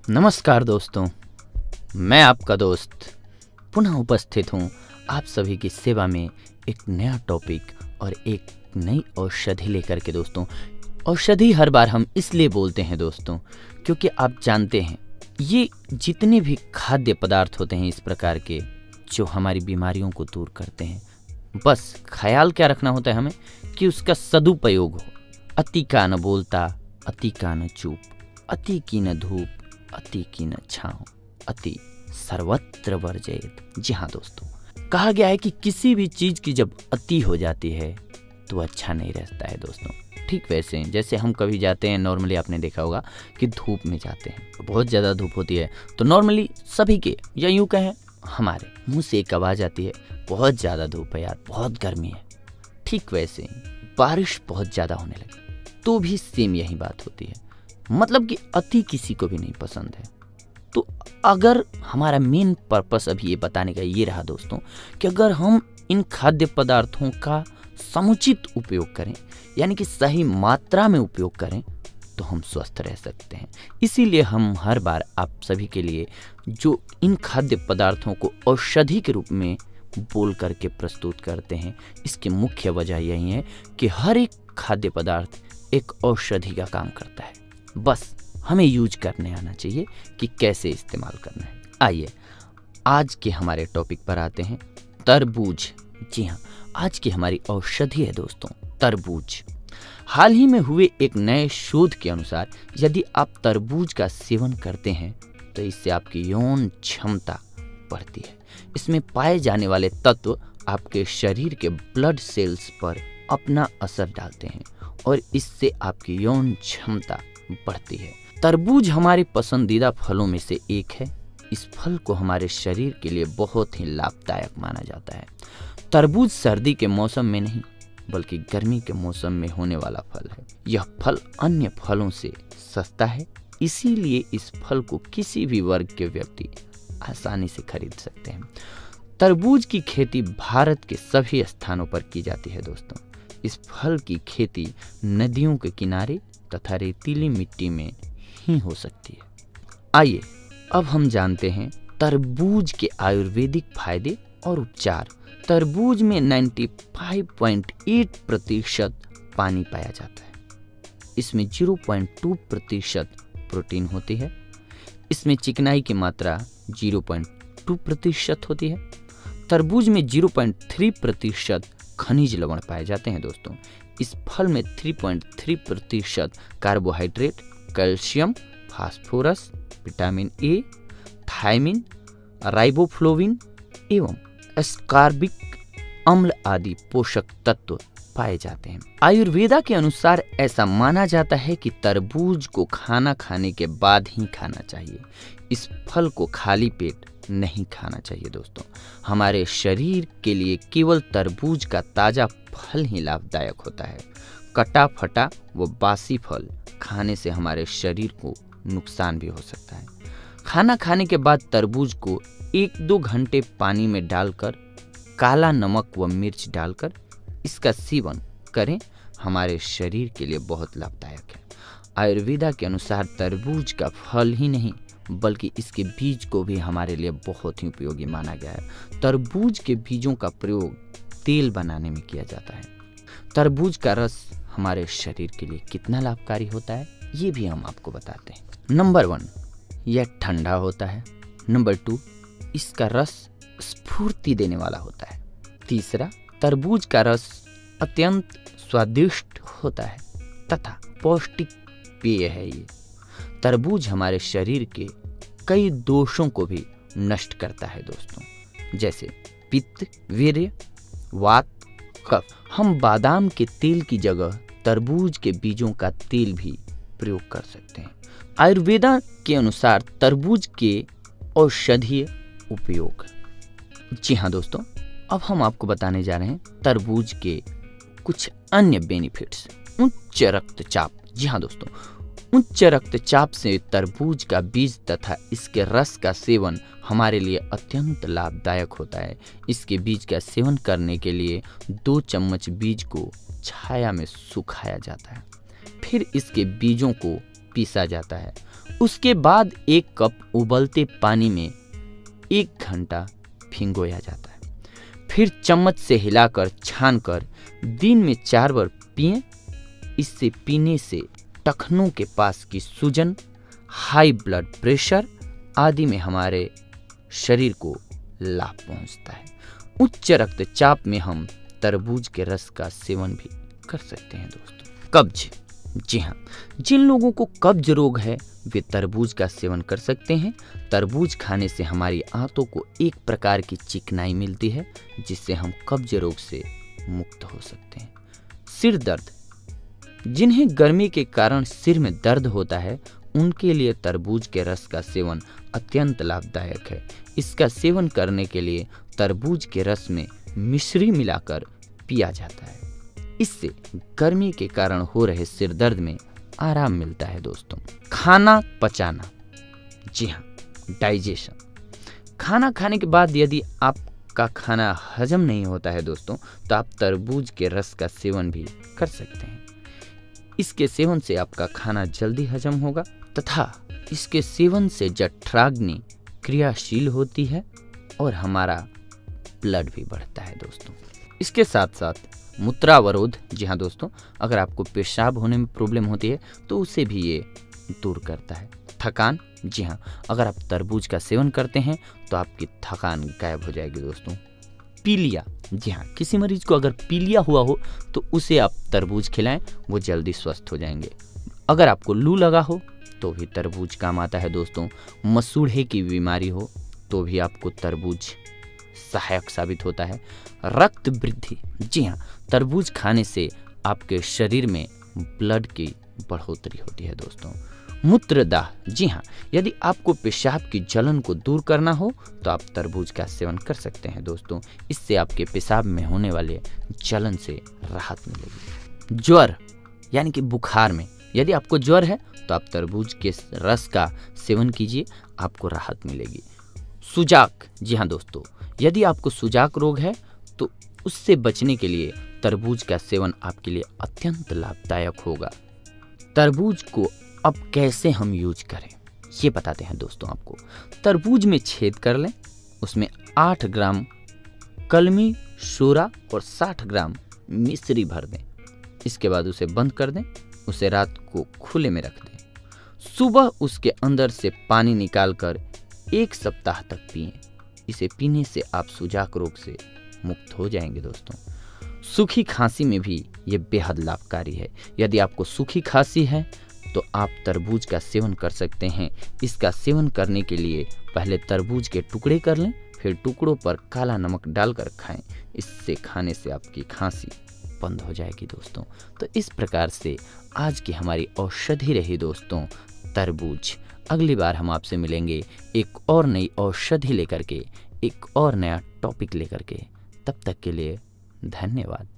नमस्कार दोस्तों, मैं आपका दोस्त पुनः उपस्थित हूँ आप सभी की सेवा में एक नया टॉपिक और एक नई औषधि लेकर के। दोस्तों, औषधि हर बार हम इसलिए बोलते हैं दोस्तों, क्योंकि आप जानते हैं ये जितने भी खाद्य पदार्थ होते हैं इस प्रकार के जो हमारी बीमारियों को दूर करते हैं, बस ख्याल क्या रखना होता है हमें कि उसका सदुपयोग हो। अति का न बोलता, अति का न चूप, अति की न धूप, अति की न छाँव, अति सर्वत्र वर्जयेत। जी हाँ दोस्तों, कहा गया है कि किसी भी चीज की जब अति हो जाती है तो अच्छा नहीं रहता है दोस्तों। ठीक वैसे जैसे हम कभी जाते हैं, नॉर्मली आपने देखा होगा कि धूप में जाते हैं तो बहुत ज़्यादा धूप होती है, तो नॉर्मली सभी के या यूँ कहें हमारे मुंह से एक आवाज़ आती है, बहुत ज़्यादा धूप है यार, बहुत गर्मी है। ठीक वैसे बारिश बहुत ज़्यादा होने लगी तो भी सेम यही बात होती है, मतलब कि अति किसी को भी नहीं पसंद है। तो अगर हमारा मेन पर्पस अभी ये बताने का ये रहा दोस्तों कि अगर हम इन खाद्य पदार्थों का समुचित उपयोग करें, यानी कि सही मात्रा में उपयोग करें, तो हम स्वस्थ रह सकते हैं। इसीलिए हम हर बार आप सभी के लिए जो इन खाद्य पदार्थों को औषधि के रूप में बोल करके प्रस्तुत करते हैं, इसकी मुख्य वजह यही है कि हर एक खाद्य पदार्थ एक औषधि का काम करता है। बस हमें यूज करने आना चाहिए कि कैसे इस्तेमाल करना है। आइए आज के हमारे टॉपिक पर आते हैं, तरबूज। जी हाँ, आज की हमारी औषधि है दोस्तों तरबूज। हाल ही में हुए एक नए शोध के अनुसार यदि आप तरबूज का सेवन करते हैं तो इससे आपकी यौन क्षमता बढ़ती है। इसमें पाए जाने वाले तत्व आपके शरीर के ब्लड सेल्स पर अपना असर डालते हैं और इससे आपकी यौन क्षमता बढ़ती है। तरबूज हमारे पसंदीदा फलों में से एक है। इस फल को हमारे शरीर के लिए बहुत ही लाभदायक माना जाता है। तरबूज सर्दी के मौसम में नहीं बल्कि गर्मी के मौसम में होने वाला फल है। यह फल अन्य फलों से सस्ता है, इसीलिए इस फल को किसी भी वर्ग के व्यक्ति आसानी से खरीद सकते हैं। तरबूज की खेती भारत के सभी स्थानों पर की जाती है दोस्तों। इस फल की खेती नदियों के किनारे तथा रेतीली मिट्टी में ही हो सकती है। आइए अब हम जानते हैं तरबूज के आयुर्वेदिक फायदे और उपचार। तरबूज में 95.8% पानी पाया जाता है। इसमें 0.2% प्रोटीन होती है। इसमें चिकनाई की मात्रा 0.2% होती है। तरबूज में 0.3% खनिज लवण पाए जाते हैं दोस्तों। इस फल में 3.3% carbohydrate, calcium, phosphorus, vitamin A, thiamine, riboflavin एवं एस्कॉर्बिक अम्ल आदि पोषक तत्व पाए जाते हैं। आयुर्वेदा के अनुसार ऐसा माना जाता है कि तरबूज को खाना खाने के बाद ही खाना चाहिए। इस फल को खाली पेट नहीं खाना चाहिए दोस्तों। हमारे शरीर के लिए केवल तरबूज का ताजा फल ही लाभदायक होता है। कटा फटा व बासी फल खाने से हमारे शरीर को नुकसान भी हो सकता है। खाना खाने के बाद तरबूज को 1-2 घंटे पानी में डालकर काला नमक व मिर्च डालकर इसका सेवन करें, हमारे शरीर के लिए बहुत लाभदायक है। आयुर्वेदा के अनुसार तरबूज का फल ही नहीं बल्कि इसके बीज को भी हमारे लिए बहुत ही उपयोगी माना गया है। तरबूज के बीजों का प्रयोग तेल बनाने में किया जाता है। तरबूज का रस हमारे शरीर के लिए कितना लाभकारी होता है ये भी हम आपको बताते हैं। नंबर 1, यह ठंडा होता है। नंबर 2, इसका रस स्फूर्ति देने वाला होता है। तीसरा, तरबूज का रस अत्यंत स्वादिष्ट होता है तथा पौष्टिक पेय है। ये तरबूज हमारे शरीर के कई दोषों को भी नष्ट करता है दोस्तों, जैसे पित्त, वीर्य, वात, कफ। हम बादाम के तेल की जगह तरबूज के बीजों का तेल भी प्रयोग कर सकते हैं। आयुर्वेदा के अनुसार तरबूज के औषधीय उपयोग। जी हाँ दोस्तों, अब हम आपको बताने जा रहे हैं तरबूज के कुछ अन्य बेनिफिट्स। उच्च रक्तचाप। जी हाँ दोस्तों, उच्च रक्तचाप से तरबूज का बीज तथा इसके रस का सेवन हमारे लिए अत्यंत लाभदायक होता है। इसके बीज का सेवन करने के लिए 2 चम्मच बीज को छाया में सुखाया जाता है। फिर इसके बीजों को पीसा जाता है। उसके बाद 1 कप उबलते पानी में 1 घंटा भिगोया जाता है। फिर चम्मच से हिलाकर छानकर दिन में 4 बार पिएं। इससे पीने से टखनों के पास की सूजन, हाई ब्लड प्रेशर आदि में हमारे शरीर को लाभ पहुंचता है। उच्च रक्तचाप में हम तरबूज के रस का सेवन भी कर सकते हैं दोस्तों। कब्ज, जी हाँ, जिन लोगों को कब्ज रोग है वे तरबूज का सेवन कर सकते हैं। तरबूज खाने से हमारी आंतों को एक प्रकार की चिकनाई मिलती है, जिससे हम कब्ज रोग से मुक्त हो सकते हैं। सिर दर्द, जिन्हें गर्मी के कारण सिर में दर्द होता है उनके लिए तरबूज के रस का सेवन अत्यंत लाभदायक है। इसका सेवन करने के लिए तरबूज के रस में मिश्री मिलाकर पिया जाता है। इससे गर्मी के कारण हो रहे सिर दर्द में आराम मिलता है दोस्तों। खाना पचाना, जी हाँ, डाइजेशन। खाना खाने के बाद यदि आपका खाना हजम नहीं होता है दोस्तों, तो आप तरबूज के रस का सेवन भी कर सकते हैं। इसके सेवन से आपका खाना जल्दी हजम होगा तथा इसके सेवन से जठराग्नि क्रियाशील होती है और हमारा ब्लड भी बढ़ता है दोस्तों। इसके साथ साथ मूत्रावरोध, जी हाँ दोस्तों, अगर आपको पेशाब होने में प्रॉब्लम होती है तो उसे भी ये दूर करता है। थकान, जी हाँ, अगर आप तरबूज का सेवन करते हैं तो आपकी थकान गायब हो जाएगी दोस्तों। पीलिया, जी हाँ, किसी मरीज को अगर पीलिया हुआ हो तो उसे आप तरबूज खिलाएं, वो जल्दी स्वस्थ हो जाएंगे। अगर आपको लू लगा हो तो भी तरबूज काम आता है दोस्तों। मसूड़े की बीमारी हो तो भी आपको तरबूज सहायक साबित होता है। रक्त वृद्धि, जी हाँ, तरबूज खाने से आपके शरीर में ब्लड की बढ़ोतरी होती है दोस्तों। मूत्रदाह, जी हाँ, यदि आपको पेशाब की जलन को दूर करना हो तो आप तरबूज का सेवन कर सकते हैं दोस्तों। इससे आपके पेशाब में होने वाले जलन से राहत मिलेगी। ज्वर यानी कि बुखार में यदि आपको ज्वर है तो आप तरबूज के रस का सेवन कीजिए, आपको राहत मिलेगी। सुजाक, जी हाँ दोस्तों, यदि आपको सुजाक रोग है तो उससे बचने के लिए तरबूज का सेवन आपके लिए अत्यंत लाभदायक होगा। तरबूज को अब कैसे हम यूज करें ये बताते हैं दोस्तों आपको। तरबूज में छेद कर लें, उसमें 8 ग्राम कलमी शोरा और 60 ग्राम मिश्री भर दें। इसके बाद उसे बंद कर दें, उसे रात को खुले में रख दें। सुबह उसके अंदर से पानी निकालकर 1 सप्ताह तक पिएं। इसे पीने से आप सुजाक रोग से मुक्त हो जाएंगे दोस्तों। सूखी खांसी में भी ये बेहद लाभकारी है। यदि आपको सूखी खांसी है तो आप तरबूज का सेवन कर सकते हैं। इसका सेवन करने के लिए पहले तरबूज के टुकड़े कर लें, फिर टुकड़ों पर काला नमक डालकर खाएं। इससे खाने से आपकी खांसी बंद हो जाएगी दोस्तों। तो इस प्रकार से आज की हमारी औषधि रही दोस्तों तरबूज। अगली बार हम आपसे मिलेंगे एक और नई औषधि लेकर के, एक और नया टॉपिक लेकर के। तब तक के लिए धन्यवाद।